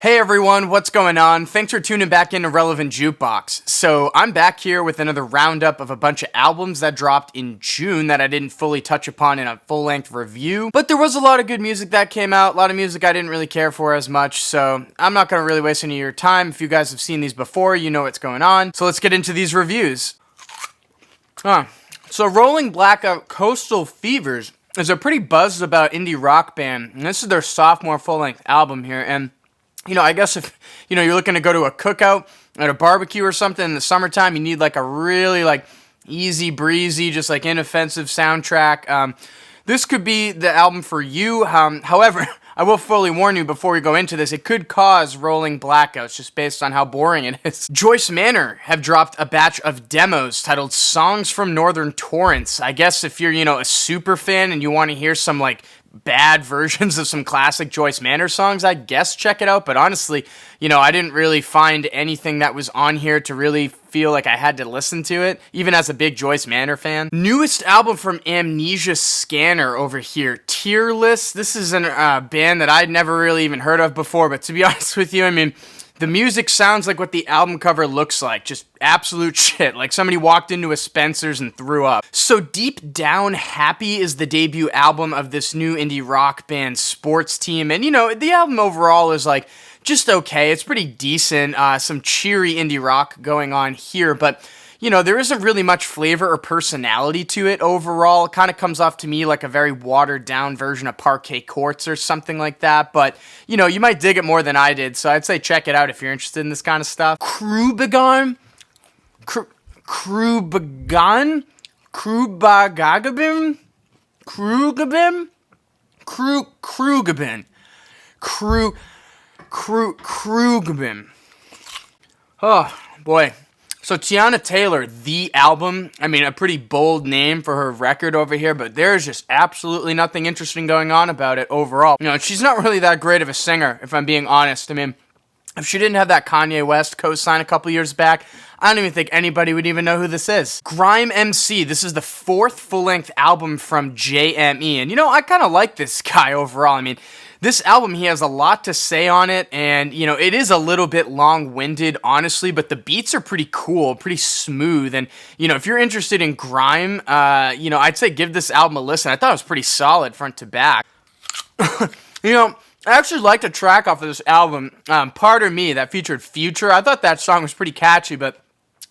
Hey everyone, what's going on? Thanks for tuning back into Relevant Jukebox. So I'm back here with another roundup of a bunch of albums that dropped in June that I didn't fully touch upon in a full-length review. But there was a lot of good music that came out, a lot of music I didn't really care for as much, so I'm not going to really waste any of your time. If you guys have seen these before, you know what's going on. So let's get into these reviews. So Rolling Blackout Coastal Fevers is a pretty buzzed about indie rock band, and this is their sophomore full-length album here, and I guess if, you're looking to go to a cookout at a barbecue or something in the summertime, you need like a really easy breezy, just inoffensive soundtrack. This could be the album for you. However, I will fully warn you before we go into this, it could cause rolling blackouts just based on how boring it is. Joyce Manor have dropped a batch of demos titled Songs from Northern Torrance. I guess if you're, a super fan and you want to hear some bad versions of some classic Joyce Manor songs, I guess check it out. But honestly, I didn't really find anything that was on here to really feel like I had to listen to it, even as a big Joyce Manor fan. Newest album from Amnesia Scanner over here, Tearless. This is a band that I'd never really even heard of before, but to be honest with you, the music sounds like what the album cover looks like. Just absolute shit. Like somebody walked into a Spencer's and threw up. So Deep Down Happy is the debut album of this new indie rock band Sports Team. And, the album overall is just okay. It's pretty decent. Some cheery indie rock going on here. But, there isn't really much flavor or personality to it overall. It kind of comes off to me like a very watered down version of Parquet Courts or something like that. But, you might dig it more than I did. So I'd say check it out if you're interested in this kind of stuff. Kruangbin? Kruangbin? Kruangbin? Kruangbin? Kruangbin. Oh, boy. So Teyana Taylor, the album, a pretty bold name for her record over here, but there's just absolutely nothing interesting going on about it overall. She's not really that great of a singer, if I'm being honest. If she didn't have that Kanye West co-sign a couple years back, I don't even think anybody would even know who this is. Grime MC, this is the fourth full-length album from JME, and I kind of like this guy overall. This album, he has a lot to say on it, and, it is a little bit long-winded, honestly, but the beats are pretty cool, pretty smooth, and, if you're interested in grime, I'd say give this album a listen. I thought it was pretty solid front to back. I actually liked a track off of this album, Pardon Me, that featured Future. I thought that song was pretty catchy, but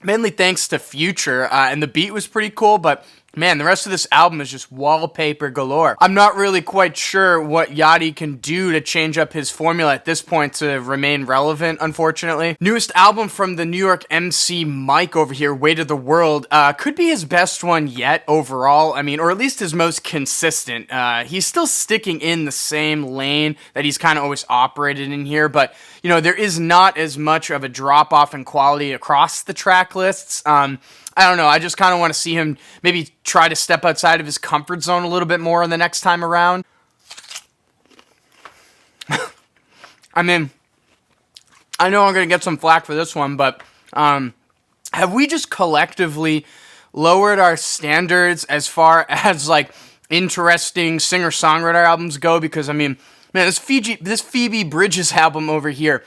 mainly thanks to Future, and the beat was pretty cool, but man, the rest of this album is just wallpaper galore. I'm not really quite sure what Yachty can do to change up his formula at this point to remain relevant, unfortunately. Newest album from the New York MC Mike over here, Weight of the World, could be his best one yet overall, or at least his most consistent. He's still sticking in the same lane that he's kind of always operated in here, but, there is not as much of a drop-off in quality across the track lists. I don't know, I just kind of want to see him maybe try to step outside of his comfort zone a little bit more the next time around. I know I'm going to get some flack for this one, but have we just collectively lowered our standards as far as, interesting singer-songwriter albums go? Because, this Phoebe Bridgers album over here,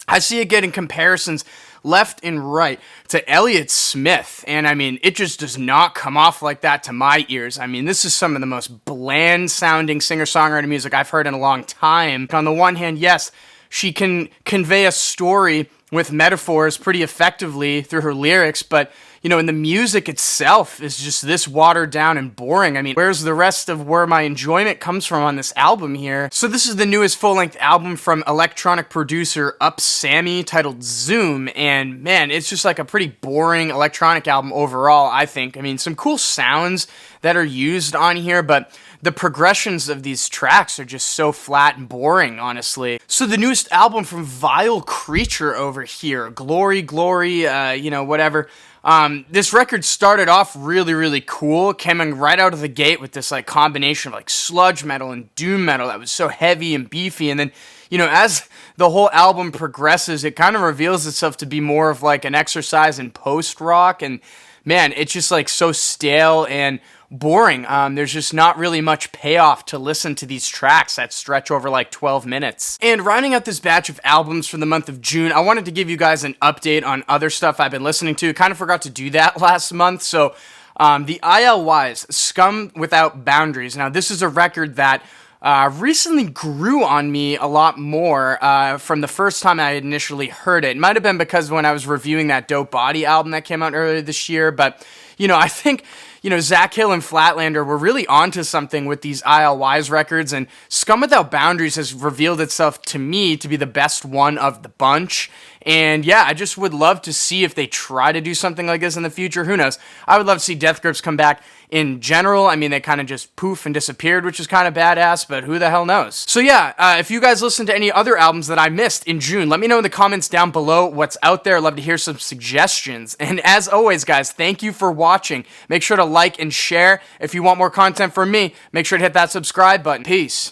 I see it getting comparisons left and right to Elliott Smith, and it just does not come off like that to my ears. This is some of the most bland sounding singer-songwriter music I've heard in a long time. On the one hand, yes, she can convey a story with metaphors pretty effectively through her lyrics, but in the music itself is just this watered down and boring. Where's the rest of where my enjoyment comes from on this album here? So this is the newest full-length album from electronic producer upsammy titled Zoom, and man, it's just a pretty boring electronic album overall, I think. Some cool sounds that are used on here, but the progressions of these tracks are just so flat and boring, honestly. So the newest album from Vile Creature over here, Glory, whatever. This record started off really, really cool, coming right out of the gate with this combination of sludge metal and doom metal that was so heavy and beefy, and then, as the whole album progresses, it kind of reveals itself to be more of an exercise in post-rock, and man, it's just so stale and boring. There's just not really much payoff to listen to these tracks that stretch over like 12 minutes. And rounding out this batch of albums for the month of June, I wanted to give you guys an update on other stuff I've been listening to. Kind of forgot to do that last month, so the I.L.Y's Scum Without Boundaries. Now, this is a record that recently grew on me a lot more from the first time I initially heard it. It might have been because when I was reviewing that Dope Body album that came out earlier this year, but, you know, I think, you know, Zach Hill and Flatlander were really onto something with these I.L.Y's records, and Scum Without Boundaries has revealed itself to me to be the best one of the bunch. And yeah, I just would love to see if they try to do something like this in the future. Who knows? I would love to see Death Grips come back in general. I mean, they kind of just poof and disappeared, which is kind of badass, but who the hell knows? So yeah, if you guys listen to any other albums that I missed in June, let me know in the comments down below what's out there. I'd love to hear some suggestions. And as always, guys, thank you for watching. Make sure to like and share. If you want more content from me, make sure to hit that subscribe button. Peace.